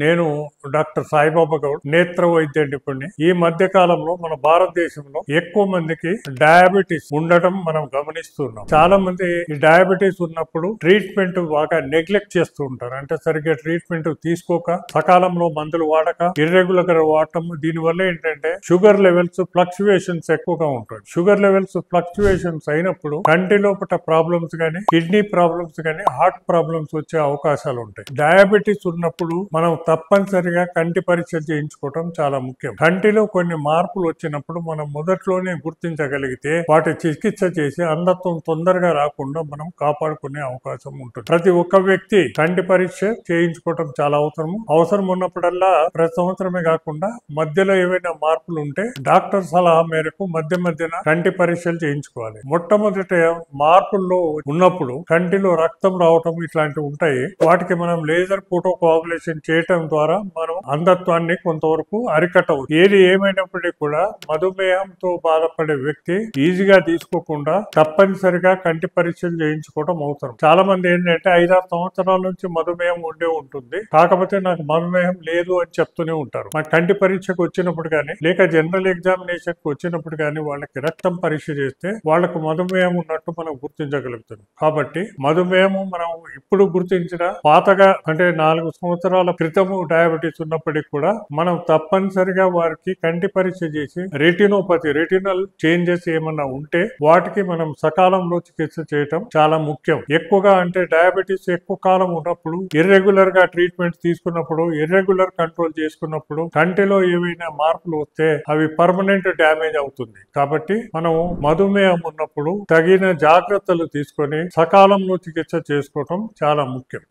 నేను డాక్టర్ సాయిబాబా గౌడ్, నేత్ర వైద్య నిపుణుని. ఈ మధ్య కాలంలో మన భారతదేశంలో ఎక్కువ మందికి డయాబెటీస్ ఉండటం మనం గమనిస్తున్నాం. చాలా మంది ఈ డయాబెటీస్ ఉన్నప్పుడు ట్రీట్మెంట్ బాగా నెగ్లెక్ట్ చేస్తూ ఉంటారు. అంటే సరిగ్గా ట్రీట్మెంట్ తీసుకోక, సకాలంలో మందులు వాడక, ఇర్రెగ్యులర్ గా వాడటం. దీనివల్ల ఏంటంటే షుగర్ లెవెల్స్ ఫ్లక్చువేషన్స్ ఎక్కువగా ఉంటాయి. షుగర్ లెవెల్స్ ఫ్లక్చువేషన్స్ అయినప్పుడు కంటి లోపల ప్రాబ్లమ్స్ గానీ, కిడ్నీ ప్రాబ్లమ్స్ గానీ, హార్ట్ ప్రాబ్లమ్స్ వచ్చే అవకాశాలు ఉంటాయి. డయాబెటీస్ ఉన్నప్పుడు మనం తప్పనిసరిగా కంటి పరీక్ష చేయించుకోవటం చాలా ముఖ్యం. కంటిలో కొన్ని మార్పులు వచ్చినప్పుడు మనం మొదట్లోనే గుర్తించగలిగితే వాటి చికిత్స చేసి అంధత్వం తొందరగా రాకుండా మనం కాపాడుకునే అవకాశం ఉంటుంది. ప్రతి ఒక్క వ్యక్తి కంటి పరీక్ష చేయించుకోవటం చాలా అవసరం ఉన్నప్పుడల్లా ప్రతి సంవత్సరమే కాకుండా మధ్యలో ఏవైనా మార్పులు ఉంటే డాక్టర్ సలహా మేరకు మధ్యన కంటి పరీక్షలు చేయించుకోవాలి. మొట్టమొదట మార్పుల్లో ఉన్నప్పుడు కంటిలో రక్తం రావటం ఇట్లాంటివి ఉంటాయి. వాటికి మనం లేజర్ ఫోటో కోఆగులేషన్ చేయటం ద్వారా మనం అంధత్వాన్ని కొంతవరకు అరికట్టవచ్చు. ఏది ఏమైనప్పటికీ కూడా మధుమేహంతో బాధపడే వ్యక్తి ఈజీగా తీసుకోకుండా తప్పనిసరిగా కంటి పరీక్షలు చేయించుకోవడం అవసరం. చాలా మంది ఏంటంటే 5-6 సంవత్సరాల నుంచి మధుమేహం ఉండే ఉంటుంది, కాకపోతే నాకు మధుమేహం లేదు అని చెప్తూనే ఉంటారు. మన కంటి పరీక్షకు వచ్చినప్పుడు కానీ, లేక జనరల్ ఎగ్జామినేషన్ కు వచ్చినప్పుడు కానీ వాళ్ళకి రక్తం పరీక్ష చేస్తే వాళ్ళకు మధుమేహం ఉన్నట్టు మనం గుర్తించగలుగుతాం. కాబట్టి మధుమేహం మనం ఇప్పుడు గుర్తించిన పాతగా అంటే 4 సంవత్సరాల క్రితము డయాబెటీస్ ఉన్నప్పటికీ కూడా మనం తప్పనిసరిగా వారికి కంటి పరీక్ష చేసి రెటినల్ చేంజెస్ ఏమన్నా ఉంటే వాటికి మనం సకాలంలో చికిత్స చేయటం చాలా ముఖ్యం. ఎక్కువగా అంటే డయాబెటీస్ ఎక్కువ కాలం ఉన్నప్పుడు ఇర్రెగ్యులర్ గా ట్రీట్మెంట్ తీసుకున్నప్పుడు, ఇర్రెగ్యులర్ కంట్రోల్ చేసుకున్నప్పుడు కంటిలో ఏవైనా మార్పులు వస్తే అవి పర్మనెంట్ డ్యామేజ్ అవుతుంది. కాబట్టి మనం మధుమేహం ఉన్నప్పుడు తగిన జాగ్రత్తలు తీసుకొని సకాలంలో చికిత్స చేసుకోవటం చాలా ముఖ్యం.